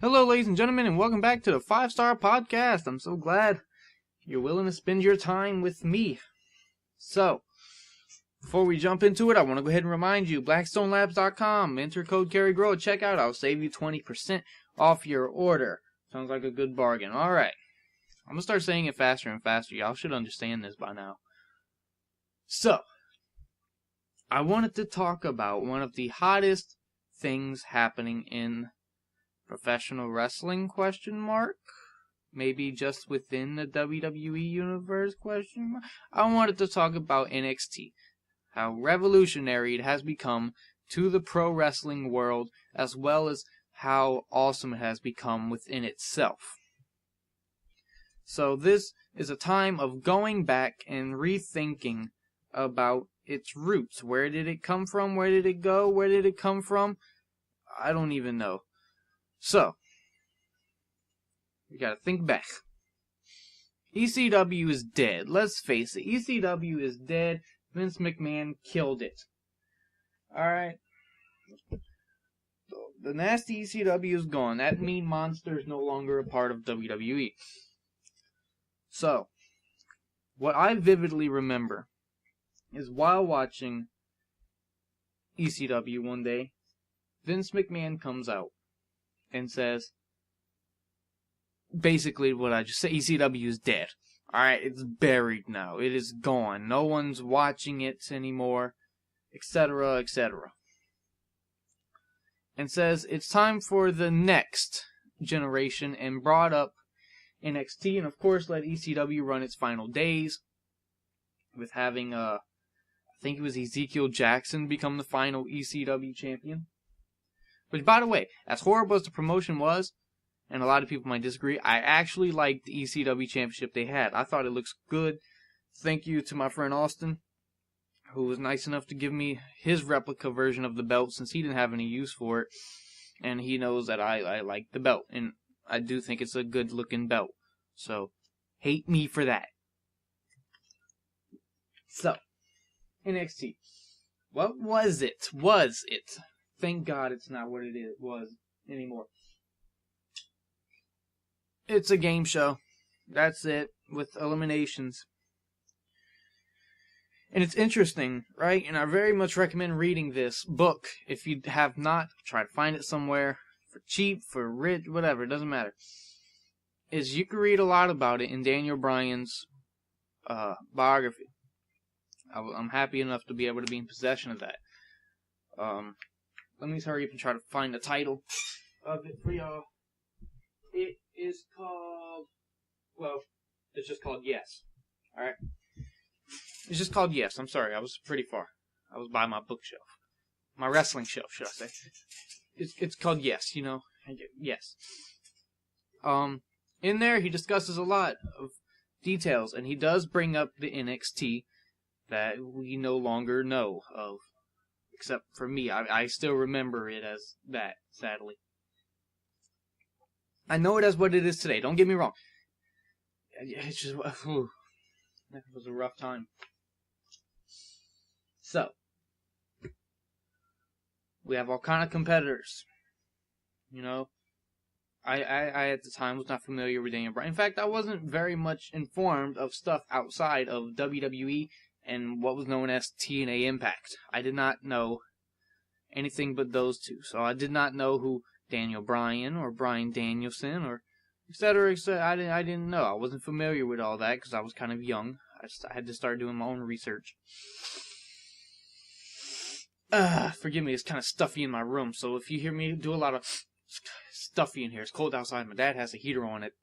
Hello, ladies and gentlemen, and welcome back to the 5-Star Podcast. I'm so glad you're willing to spend your time with me. So, before we jump into it, I want to go ahead and remind you, BlackstoneLabs.com, enter code CarryGrow at checkout. I'll save you 20% off your order. Sounds like a good bargain. Alright, I'm going to start saying it faster and faster. Y'all should understand this by now. So, I wanted to talk about one of the hottest things happening in professional wrestling, ? Maybe just within the WWE universe, ? I wanted to talk about NXT. How revolutionary it has become to the pro wrestling world, as well as how awesome it has become within itself. So this is a time of going back and rethinking about its roots. Where did it come from? Where did it go? Where did it come from? I don't even know. So, we gotta think back. ECW is dead. Let's face it. ECW is dead. Vince McMahon killed it. Alright? The nasty ECW is gone. That mean monster is no longer a part of WWE. So, what I vividly remember is while watching ECW one day, Vince McMahon comes out and says, basically what I just said, ECW is dead. Alright, it's buried now. It is gone. No one's watching it anymore, etc., etc. And says it's time for the next generation, and brought up NXT, and of course let ECW run its final days with having, I think it was Ezekiel Jackson become the final ECW champion. Which, by the way, as horrible as the promotion was, and a lot of people might disagree, I actually liked the ECW championship they had. I thought it looks good. Thank you to my friend Austin, who was nice enough to give me his replica version of the belt, since he didn't have any use for it. And he knows that I like the belt, and I do think it's a good looking belt. So, hate me for that. So, NXT. What was it? Thank God it's not what it was anymore. It's a game show. That's it, with eliminations. And it's interesting, right? And I very much recommend reading this book. If you have not, try to find it somewhere. For cheap, for rich, whatever, it doesn't matter. Is you can read a lot about it in Daniel Bryan's biography. I'm happy enough to be able to be in possession of that. Let me hurry up and try to find the title of it for y'all. It is called, well, it's just called Yes. Alright? It's just called Yes. I'm sorry, I was pretty far. I was by my bookshelf. My wrestling shelf, should I say. It's called Yes, you know? Yes. In there, he discusses a lot of details, and he does bring up the NXT that we no longer know of. Except for me, I still remember it as that, sadly. I know it as what it is today, don't get me wrong. It's just, that was a rough time. So, we have all kind of competitors. You know, I at the time was not familiar with Daniel Bryan. In fact, I wasn't very much informed of stuff outside of WWE and what was known as TNA Impact. I did not know anything but those two. So I did not know who Daniel Bryan or Bryan Danielson or etc. I didn't know. I wasn't familiar with all that because I was kind of young. I had to start doing my own research. Forgive me, it's kind of stuffy in my room. So if you hear me do a lot of stuffy in here, it's cold outside. My dad has a heater on it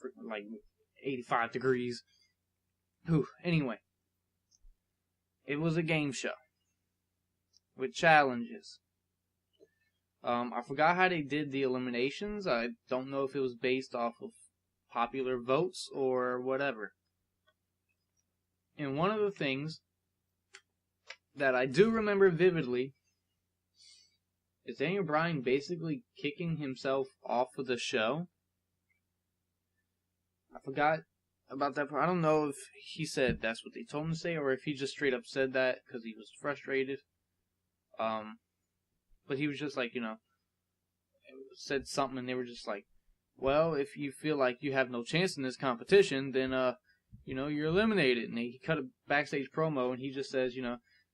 for like 85 degrees. Anyway. It was a game show with challenges. I forgot how they did the eliminations. I don't know if it was based off of popular votes or whatever. And one of the things that I do remember vividly is Daniel Bryan basically kicking himself off of the show. I forgot about that part. I don't know if he said that's what they told him to say, or if he just straight up said that because he was frustrated. But he was just like, you know, said something, and they were just like, well, if you feel like you have no chance in this competition, then, you're eliminated. And he cut a backstage promo, and he just says,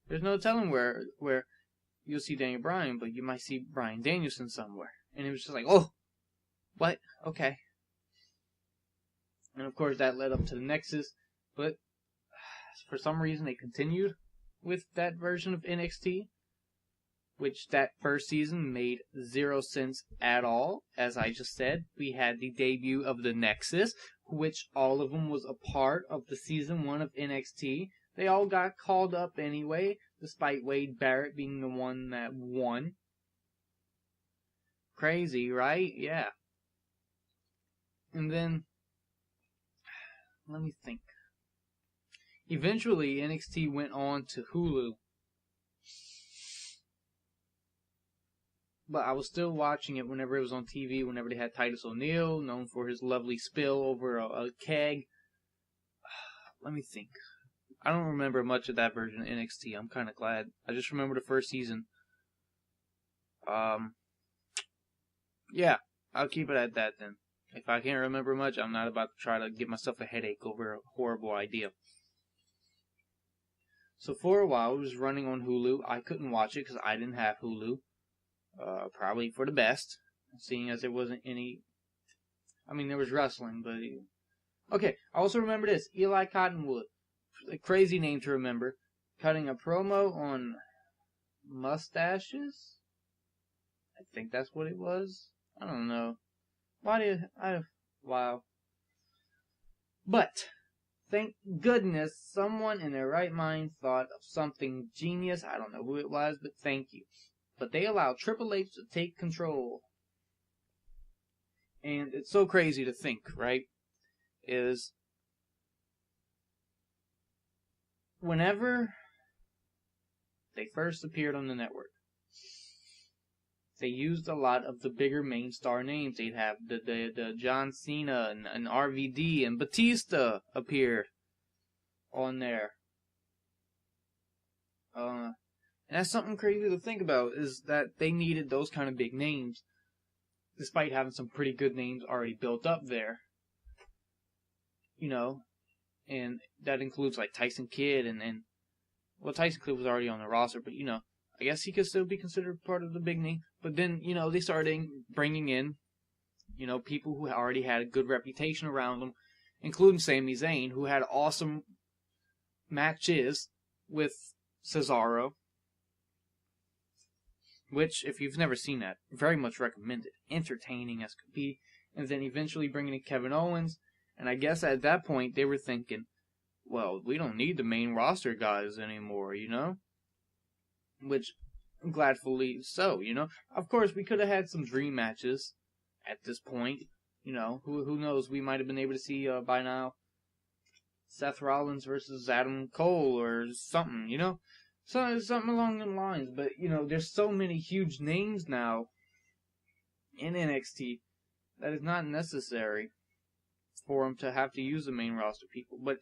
there's no telling where you'll see Daniel Bryan, but you might see Bryan Danielson somewhere. And it was just like, oh, what? Okay. And of course that led up to the Nexus, but for some reason they continued with that version of NXT, which that first season made 0 sense at all. As I just said, we had the debut of the Nexus, which all of them was a part of the season 1 of NXT. They all got called up anyway, despite Wade Barrett being the one that won. Crazy, right? Yeah. And then, let me think. Eventually, NXT went on to Hulu. But I was still watching it whenever it was on TV, whenever they had Titus O'Neil, known for his lovely spill over a keg. Let me think. I don't remember much of that version of NXT. I'm kind of glad. I just remember the first season. Yeah, I'll keep it at that then. If I can't remember much, I'm not about to try to give myself a headache over a horrible idea. So for a while, it was running on Hulu. I couldn't watch it because I didn't have Hulu. Probably for the best, seeing as there wasn't any... I mean, there was wrestling, but... Okay, I also remember this. Eli Cottonwood. A crazy name to remember. Cutting a promo on mustaches? I think that's what it was. I don't know. Wow. But, thank goodness someone in their right mind thought of something genius. I don't know who it was, but thank you. But they allowed Triple H to take control. And it's so crazy to think, right? Is whenever they first appeared on the network, they used a lot of the bigger main star names. They'd have the John Cena and RVD and Batista appeared on there. And that's something crazy to think about, is that they needed those kind of big names, despite having some pretty good names already built up there. And that includes like Tyson Kidd and well, Tyson Kidd was already on the roster, but I guess he could still be considered part of the big name. But then, they started bringing in, people who already had a good reputation around them, including Sami Zayn, who had awesome matches with Cesaro. Which, if you've never seen that, very much recommended. Entertaining as could be. And then eventually bringing in Kevin Owens. And I guess at that point, they were thinking, well, we don't need the main roster guys anymore, Which, gladfully so, Of course, we could have had some dream matches at this point. Who knows? We might have been able to see, by now, Seth Rollins versus Adam Cole or something, So, something along the lines. But, there's so many huge names now in NXT that is not necessary for them to have to use the main roster people. But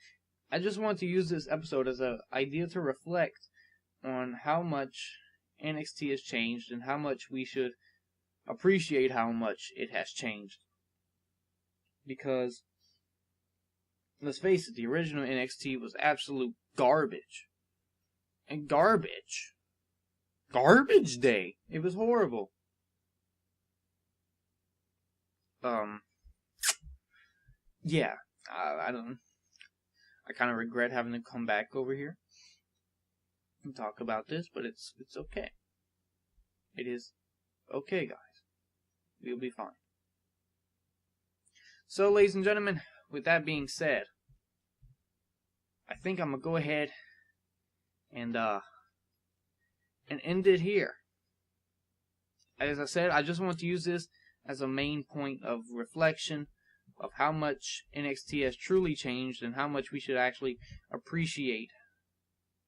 I just want to use this episode as an idea to reflect on how much NXT has changed and how much we should appreciate how much it has changed. Because, let's face it, the original NXT was absolute garbage. And garbage day. It was horrible. Yeah, I kind of regret having to come back over here and talk about this, but it's okay. It is okay, guys. We'll be fine. So, ladies and gentlemen, with that being said, I think I'm gonna go ahead and end it here. As I said, I just want to use this as a main point of reflection of how much NXT has truly changed and how much we should actually appreciate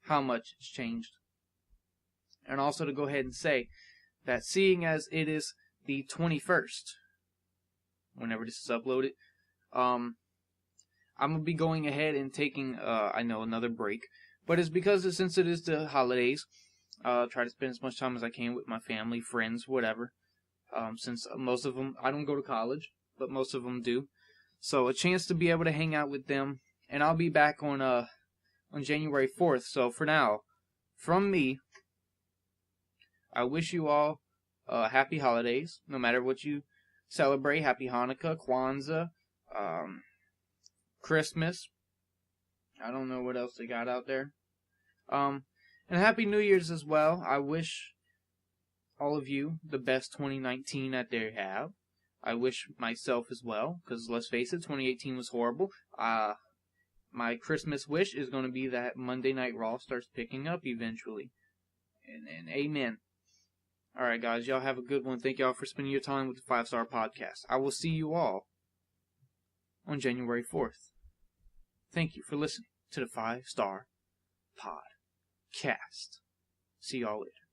how much it's changed. And also to go ahead and say that seeing as it is the 21st, whenever this is uploaded, I'm going to be going ahead and taking, another break. But it's because since it is the holidays, try to spend as much time as I can with my family, friends, whatever. since most of them, I don't go to college, but most of them do. So a chance to be able to hang out with them, and I'll be back on January 4th. So for now, from me, I wish you all happy holidays, no matter what you celebrate. Happy Hanukkah, Kwanzaa, Christmas. I don't know what else they got out there. And Happy New Year's as well. I wish all of you the best 2019 that they have. I wish myself as well, because let's face it, 2018 was horrible. My Christmas wish is going to be that Monday Night Raw starts picking up eventually. And amen. Alright guys, y'all have a good one. Thank y'all for spending your time with the 5-Star Podcast. I will see you all on January 4th. Thank you for listening to the 5-Star Podcast. See y'all later.